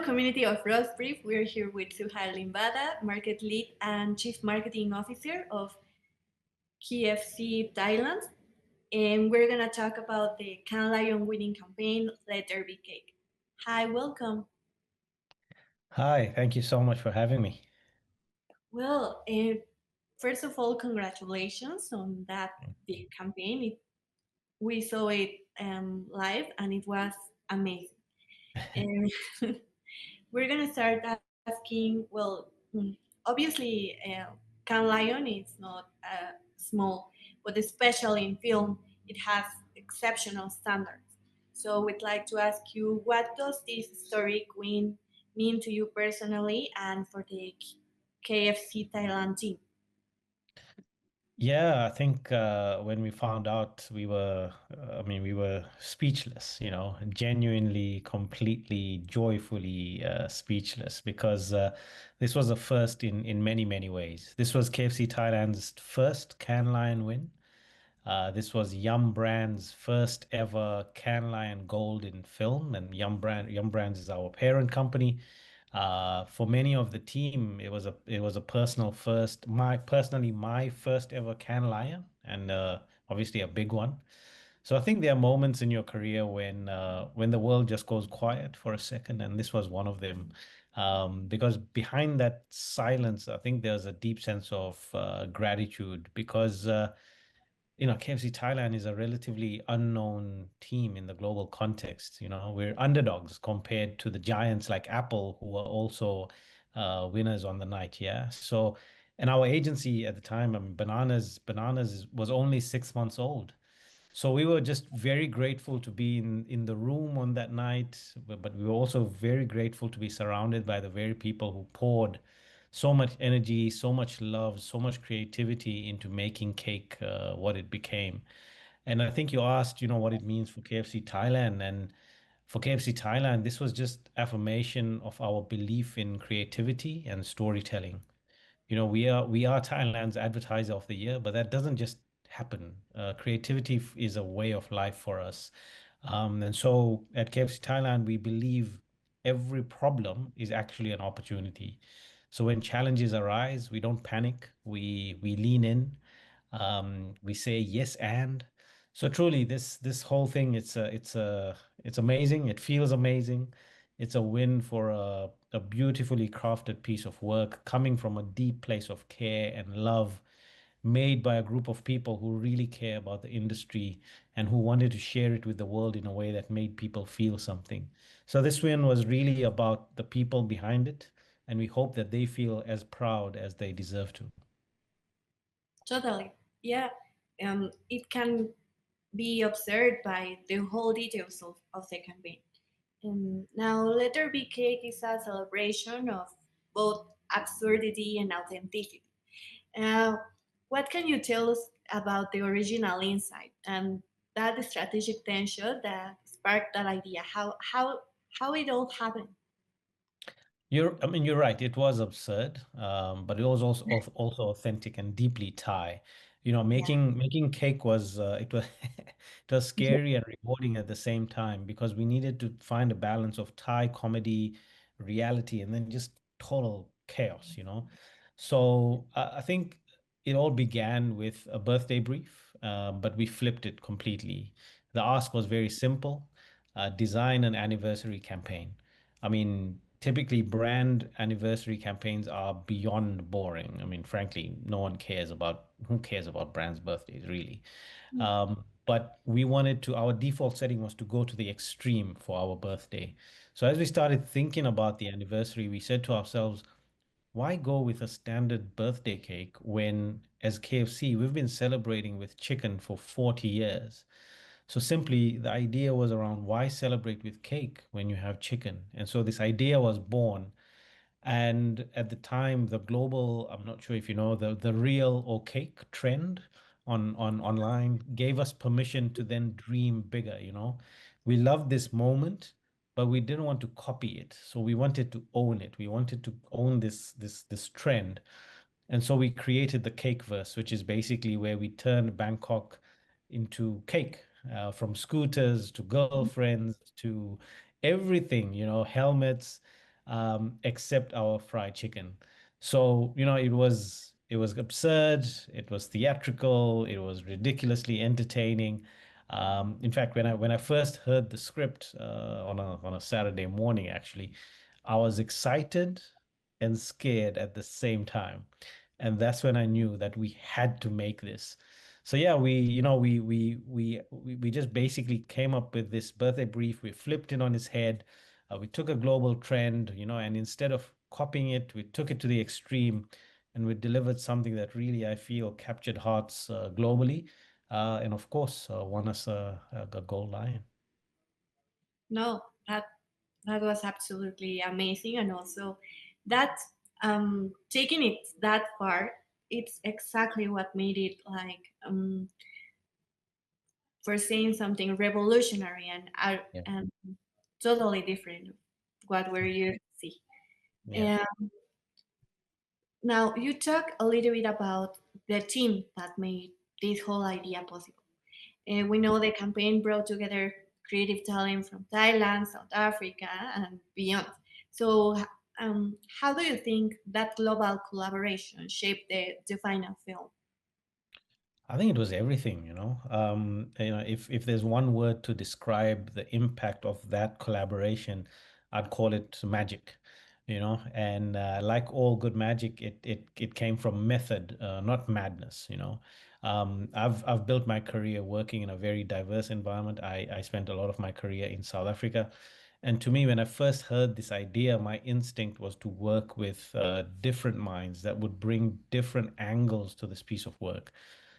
community of Roastbrief. We're here with Suhail Limbada, Market Lead and Chief Marketing Officer of KFC Thailand. And we're going to talk about the Can Lion winning campaign, Let There Be Cake. Hi, welcome. Hi, thank you so much for having me. Well, first of all, congratulations on that big campaign. We saw it live and it was amazing. And we're going to start asking obviously, Can Lion is not small, but especially in film, it has exceptional standards. So we'd like to ask you, what does this historic win mean to you personally and for the KFC Thailand team? Yeah, I think when we found out, we were speechless, genuinely, completely, joyfully speechless because this was a first in many, many ways. This was KFC Thailand's first Cannes Lion win. This was Yum Brand's first ever Cannes Lion Gold in film, and Yum Brands is our parent company. For many of the team, it was a personal first. My first ever Cannes Lion, and obviously a big one. So I think there are moments in your career when the world just goes quiet for a second, and this was one of them. Because behind that silence, I think there's a deep sense of gratitude because. KFC Thailand is a relatively unknown team in the global context. We're underdogs compared to the giants like Apple, who were also winners on the night. Yeah. So, and our agency at the time, Bananas was only 6 months old. So we were just very grateful to be in the room on that night, but we were also very grateful to be surrounded by the very people who poured so much energy, so much love, so much creativity into making cake what it became. And I think you asked, what it means for KFC Thailand. And for KFC Thailand, this was just affirmation of our belief in creativity and storytelling. We are Thailand's advertiser of the year, but that doesn't just happen. Creativity is a way of life for us. And so at KFC Thailand, we believe every problem is actually an opportunity. So when challenges arise, we don't panic. We lean in. We say yes and. So truly, this whole thing, it's amazing. It feels amazing. It's a win for a beautifully crafted piece of work coming from a deep place of care and love, made by a group of people who really care about the industry and who wanted to share it with the world in a way that made people feel something. So this win was really about the people behind it, and we hope that they feel as proud as they deserve to. Totally. Yeah. It can be observed by the whole details of the campaign. Now, Let There Be Cake is a celebration of both absurdity and authenticity. Uh, what can you tell us about the original insight and that strategic tension that sparked that idea? How it all happened? You're right. It was absurd, but it was also authentic and deeply Thai. Yeah. Making cake was it was it was scary and rewarding at the same time because we needed to find a balance of Thai comedy, reality, and then just total chaos. So I think it all began with a birthday brief, but we flipped it completely. The ask was very simple: design an anniversary campaign. I mean, typically brand anniversary campaigns are beyond boring. I mean, frankly, no one cares about who cares about brands' birthdays, really. But our default setting was to go to the extreme for our birthday. So as we started thinking about the anniversary, we said to ourselves, why go with a standard birthday cake when, as KFC, we've been celebrating with chicken for 40 years? So simply, the idea was around why celebrate with cake when you have chicken? And so this idea was born. And at the time, I'm not sure if you know, the real or cake trend on online gave us permission to then dream bigger. We loved this moment, but we didn't want to copy it. So we wanted to own it. We wanted to own this trend. And so we created the cake verse, which is basically where we turned Bangkok into cake, from scooters to girlfriends to everything, helmets. except our fried chicken. So, it was absurd, it was theatrical, it was ridiculously entertaining. In fact, when I first heard the script on a Saturday morning, actually, I was excited and scared at the same time. And that's when I knew that we had to make this. So yeah, we just basically came up with this birthday brief. We flipped it on its head. We took a global trend, and instead of copying it, we took it to the extreme, and we delivered something that really I feel captured hearts globally, and of course won us a gold lion. No, that was absolutely amazing, and also that taking it that far, it's exactly what made it like for saying something revolutionary Yeah. and totally different what we're used to see. Yeah. And now you talk a little bit about the team that made this whole idea possible. We know the campaign brought together creative talent from Thailand, South Africa, and beyond. So, how do you think that global collaboration shaped the final film? I think it was everything, if there's one word to describe the impact of that collaboration, I'd call it magic, and like all good magic, it came from method, not madness, I've built my career working in a very diverse environment. I spent a lot of my career in South Africa. And to me, when I first heard this idea, my instinct was to work with different minds that would bring different angles to this piece of work.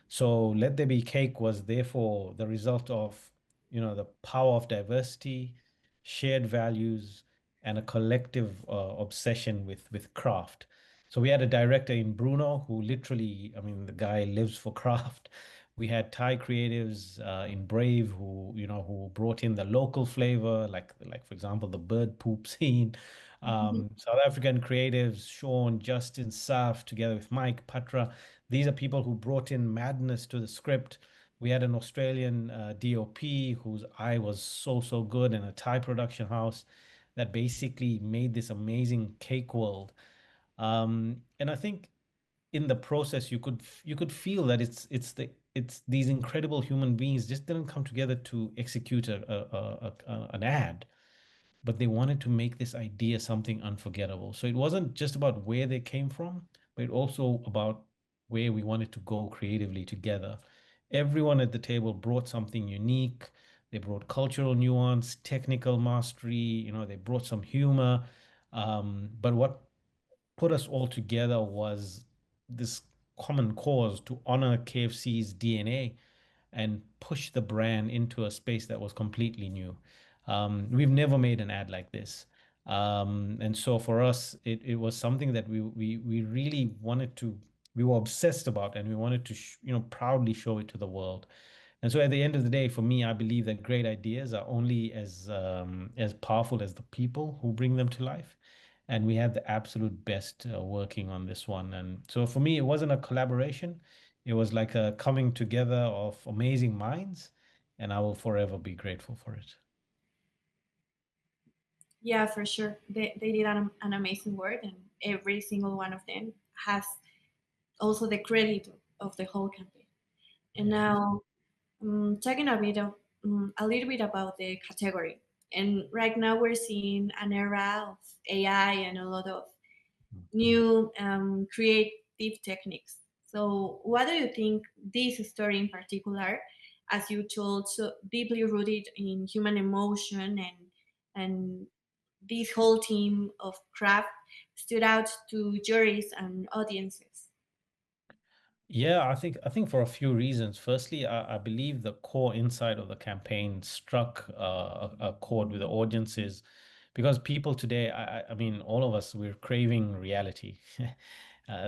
So Let There Be Cake was therefore the result of, the power of diversity, shared values, and a collective obsession with craft. So we had a director in Bruno who literally, I mean, the guy lives for craft. We had Thai creatives in Brave who brought in the local flavor, like for example, the bird poop scene. South African creatives, Sean, Justin, Saf, together with Mike, Patra. These are people who brought in madness to the script. We had an Australian DOP whose eye was so, so good, and a Thai production house that basically made this amazing cake world. And I think in the process, you could feel that it's these incredible human beings just didn't come together to execute an ad, but they wanted to make this idea something unforgettable. So it wasn't just about where they came from, but also about where we wanted to go creatively together. Everyone at the table brought something unique. They brought cultural nuance, technical mastery, they brought some humor. But what put us all together was this common cause to honor KFC's DNA and push the brand into a space that was completely new. We've never made an ad like this. And so for us, it was something that we really wanted to, we were obsessed about, and we wanted to, proudly show it to the world. And so at the end of the day, for me, I believe that great ideas are only as powerful as the people who bring them to life. And we had the absolute best working on this one. And so for me, it wasn't a collaboration. It was like a coming together of amazing minds, and I will forever be grateful for it. Yeah, for sure. They did an amazing work, and every single one of them has also the credit of the whole campaign. And Yeah. now, talking a little bit about the category. And right now, we're seeing an era of AI and a lot of new creative techniques. So, what do you think this story in particular, as you told, so deeply rooted in human emotion and this whole team of craft stood out to juries and audiences? Yeah, I think for a few reasons. Firstly, I believe the core insight of the campaign struck a chord with the audiences because people today, I mean, all of us, we're craving reality.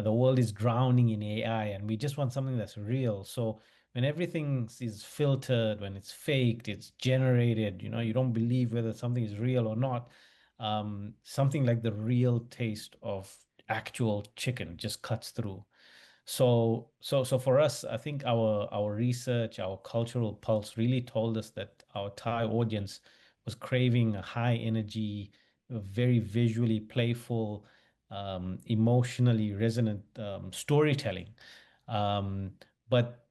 The world is drowning in AI, and we just want something that's real. So when everything is filtered, when it's faked, it's generated, you don't believe whether something is real or not. Something like the real taste of actual chicken just cuts through. So for us, I think our research, our cultural pulse really told us that our Thai audience was craving a high energy, very visually playful, emotionally resonant storytelling. But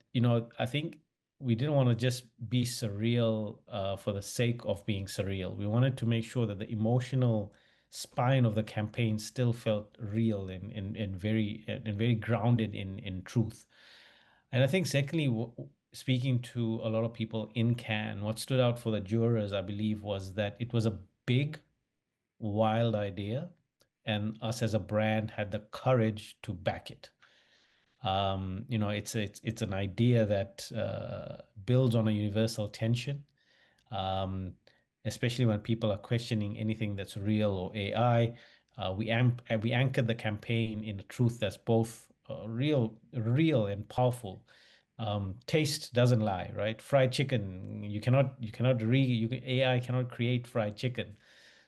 I think we didn't want to just be surreal for the sake of being surreal. We wanted to make sure that the emotional spine of the campaign still felt real and very grounded in truth. And I think secondly, speaking to a lot of people in Cannes, what stood out for the jurors, I believe, was that it was a big, wild idea, and us as a brand had the courage to back it. It's an idea that builds on a universal tension, um, especially when people are questioning anything that's real or AI. We anchored the campaign in a truth that's both real and powerful. Taste doesn't lie, right? Fried chicken, AI cannot create fried chicken.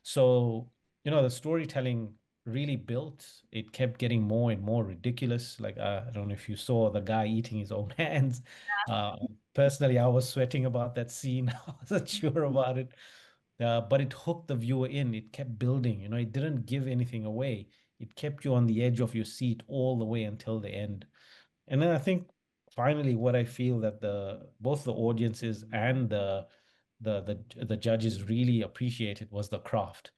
So, the storytelling really built. It kept getting more and more ridiculous. Like, I don't know if you saw the guy eating his own hands. Uh, Personally, I was sweating about that scene. I wasn't sure about it. But it hooked the viewer in. It kept building. It didn't give anything away. It kept you on the edge of your seat all the way until the end. And then I think finally, what I feel that the both the audiences and the judges really appreciated was the craft.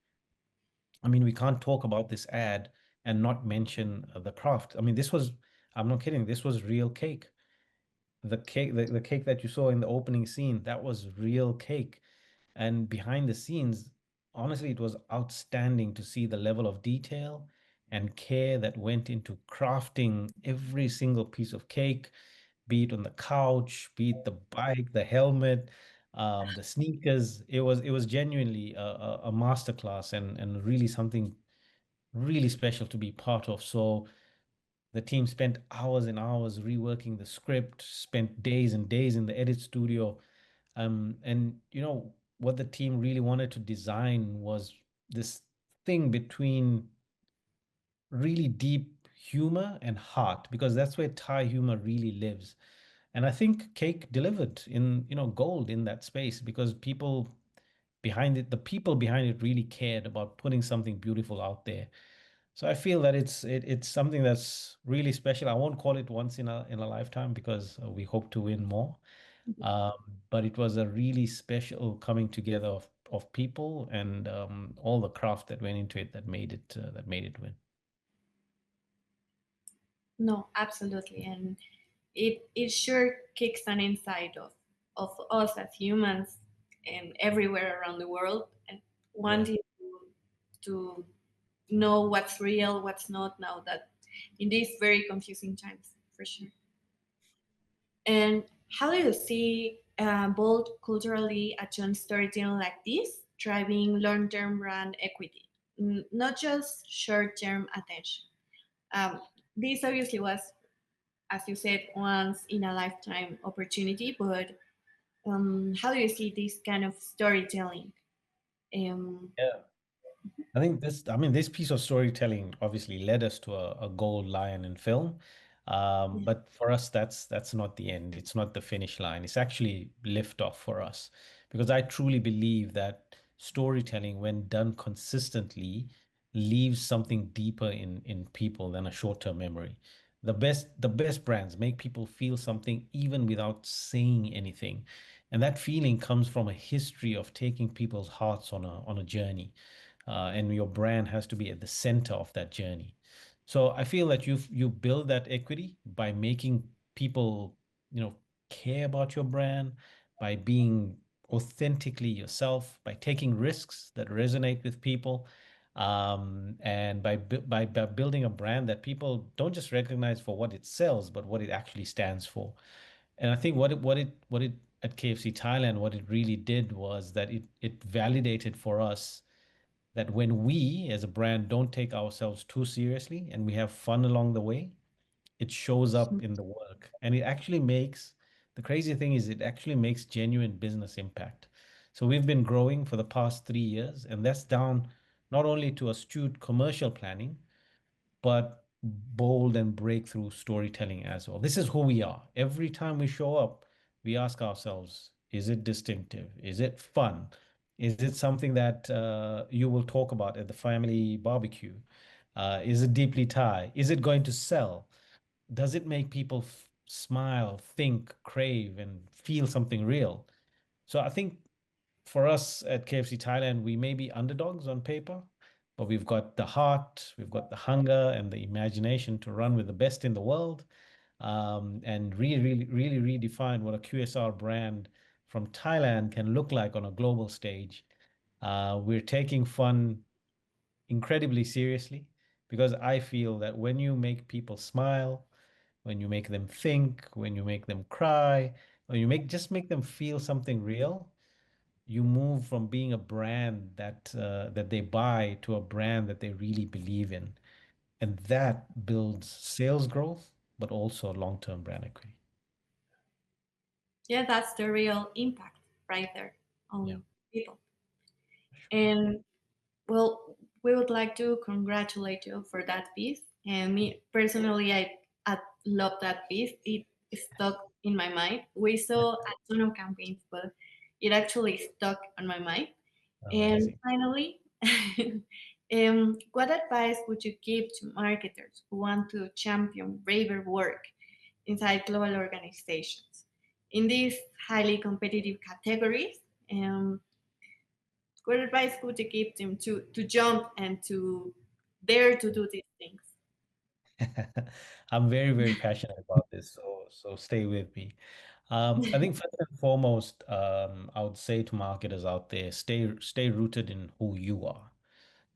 I mean, we can't talk about this ad and not mention the craft. I mean, I'm not kidding, this was real cake. The cake that you saw in the opening scene, that was real cake. And behind the scenes, honestly, it was outstanding to see the level of detail and care that went into crafting every single piece of cake, be it on the couch, be it the bike, the helmet, the sneakers. It was genuinely a masterclass and really something really special to be part of. So the team spent hours and hours reworking the script, spent days and days in the edit studio. And what the team really wanted to design was this thing between really deep humor and heart, because that's where Thai humor really lives. And I think Cake delivered in, gold in that space, because the people behind it really cared about putting something beautiful out there. So I feel that it's something that's really special. I won't call it once in a lifetime, because we hope to win more. But it was a really special coming together of people and all the craft that went into it that made it win. No, absolutely. And it sure kicks an insight of us as humans and everywhere around the world and Yeah. wanting to know what's real, what's not now that in these very confusing times, for sure. And how do you see bold culturally attuned storytelling like this driving long-term brand equity, not just short-term attention? Um, this obviously was, as you said, once in a lifetime opportunity, but how do you see this kind of storytelling? Um, Yeah. I mean, this piece of storytelling obviously led us to a gold lion in film. yeah. But for us, that's not the end. It's not the finish line. It's actually liftoff for us, because I truly believe that storytelling, when done consistently, leaves something deeper in people than a short-term memory. The best brands make people feel something even without saying anything. And that feeling comes from a history of taking people's hearts on a journey, and your brand has to be at the center of that journey. So I feel that you build that equity by making people, care about your brand, by being authentically yourself, by taking risks that resonate with people, and by building a brand that people don't just recognize for what it sells, but what it actually stands for. And I think what it at KFC Thailand, what it really did was that it validated for us that when we as a brand don't take ourselves too seriously and we have fun along the way, it shows up in the work. And the crazy thing is it actually makes genuine business impact. So we've been growing for the past 3 years, and that's down not only to astute commercial planning, but bold and breakthrough storytelling as well. This is who we are. Every time we show up, we ask ourselves, is it distinctive? Is it fun? Is it something that you will talk about at the family barbecue? Is it deeply Thai? Is it going to sell? Does it make people smile, think, crave, and feel something real? So I think for us at KFC Thailand, we may be underdogs on paper, but we've got the heart, we've got the hunger and the imagination to run with the best in the world, and really redefine what a QSR brand from Thailand can look like on a global stage. We're taking fun incredibly seriously because I feel that when you make people smile, when you make them think, when you make them cry, when you make them feel something real, you move from being a brand that they buy to a brand that they really believe in, and that builds sales growth, but also long-term brand equity. Yeah, that's the real impact right there Yeah, on people. sure. And well, we would like to congratulate you for that piece. And me personally, I love that piece. It stuck in my mind. We saw a ton of campaigns, but it actually stuck on my mind. And Amazing. finally, what advice would you give to marketers who want to champion braver work inside global organizations in these highly competitive categories? Um, what advice would you give them to jump and to dare to do these things? I'm very passionate about this, so stay with me. I think first and foremost, I would say to marketers out there, stay rooted in who you are.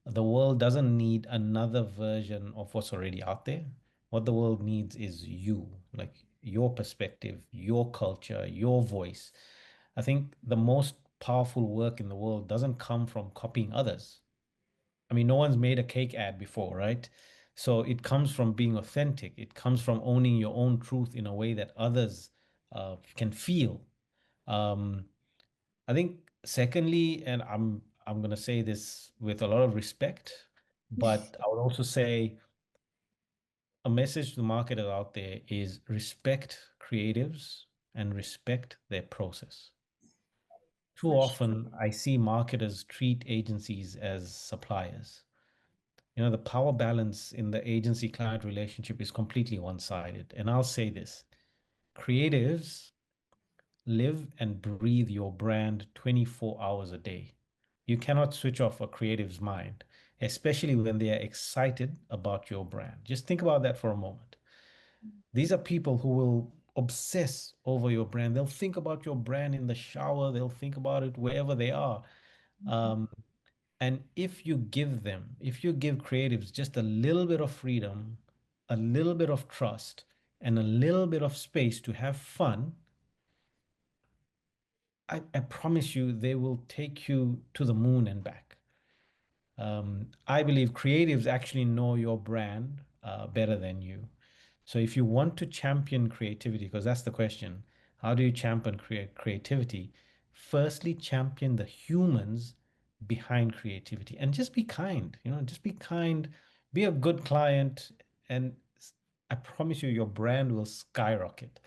The world doesn't need another version of what's already out there. What the world needs is you, like your perspective, your culture, your voice. I think the most powerful work in the world doesn't come from copying others. I mean, no one's made a cake ad before, right? So it comes from being authentic. It comes from owning your own truth in a way that others can feel. Um, I think secondly, and I'm gonna say this with a lot of respect, but I would also say a message to the marketer out there is respect creatives and respect their process. Too For sure. often, I see marketers treat agencies as suppliers. You know, the power balance in the agency client relationship is completely one-sided. And I'll say this, creatives live and breathe your brand 24 hours a day. You cannot switch off a creative's mind, especially when they are excited about your brand. Just think about that for a moment. These are people who will obsess over your brand. They'll think about your brand in the shower, they'll think about it wherever they are. Um, and if you give creatives just a little bit of freedom, a little bit of trust, and a little bit of space to have fun, I promise you they will take you to the moon and back. I believe creatives actually know your brand better than you. So if you want to champion creativity, because that's the question, how do you champion creativity? Firstly, champion the humans behind creativity and just be kind, just be kind, be a good client, and I promise you your brand will skyrocket.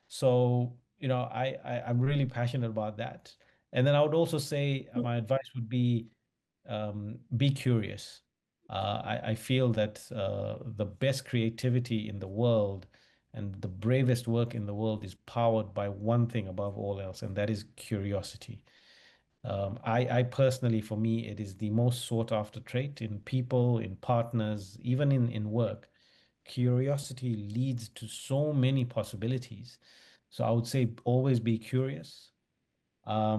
So, I'm really passionate about that. And then I would also say my advice would be curious. I feel that the best creativity in the world and the bravest work in the world is powered by one thing above all else, and that is curiosity. I personally, for me, it is the most sought after trait in people, in partners, even in work. Curiosity leads to so many possibilities. So I would say always be curious. I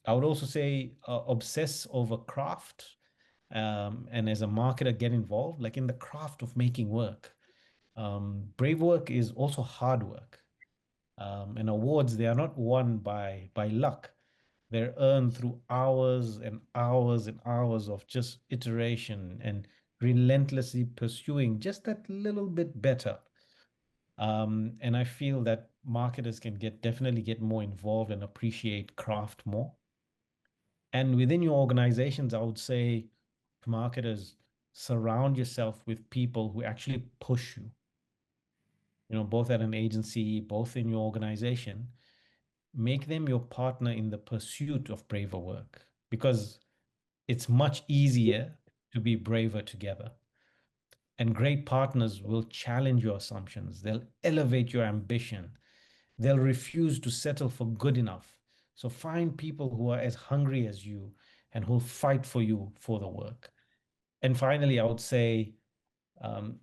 would also say obsess over craft, and as a marketer, get involved, like in the craft of making work. Brave work is also hard work. And awards, they are not won by luck. They're earned through hours and hours and hours of just iteration and relentlessly pursuing just that little bit better. And I feel that marketers can definitely get more involved and appreciate craft more. And within your organizations, I would say to marketers, surround yourself with people who actually push you, both at an agency, both in your organization. Make them your partner in the pursuit of braver work. because it's much easier to be braver together. And great partners will challenge your assumptions, they'll elevate your ambition, they'll refuse to settle for good enough. So find people who are as hungry as you and who'll fight for you for the work. And finally, I would say, um,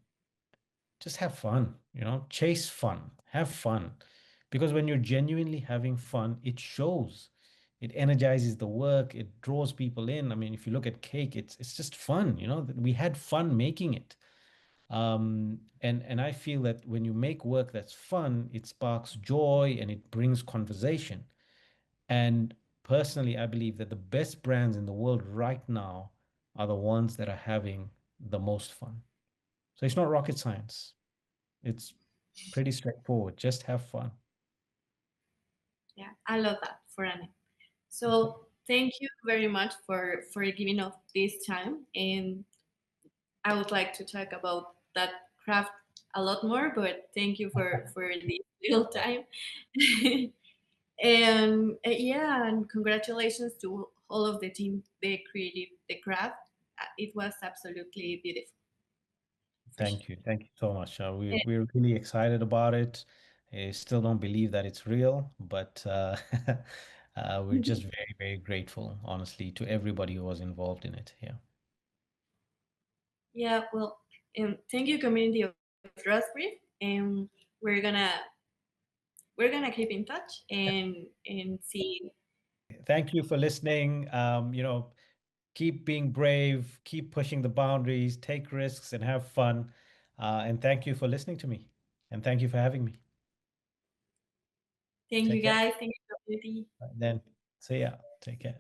just have fun, chase fun, have fun. Because when you're genuinely having fun, it shows. It energizes the work, it draws people in. I mean, if you look at cake, it's just fun, we had fun making it. And I feel that when you make work that's fun, it sparks joy and it brings conversation. And personally, I believe that the best brands in the world right now are the ones that are having the most fun. So it's not rocket science. It's pretty straightforward. Just have fun. Yeah, I love that for Anne. So thank you very much for giving us this time, and I would like to talk about that craft a lot more, but thank you for this little time. And yeah, and congratulations to all of the team, the creative, the craft. It was absolutely beautiful, for sure. Thank you. Thank you so much. Yeah. We're really excited about it. I still don't believe that it's real, but we're just very, very grateful, honestly, to everybody who was involved in it. Yeah. Yeah, well, thank you, community of Roastbrief, and we're gonna we're gonna keep in touch and see. Thank you for listening. Keep being brave, keep pushing the boundaries, take risks, and have fun. And thank you for listening to me. And thank you for having me. Thank you, Take care. guys. Thank you, community. Then see ya. Take care.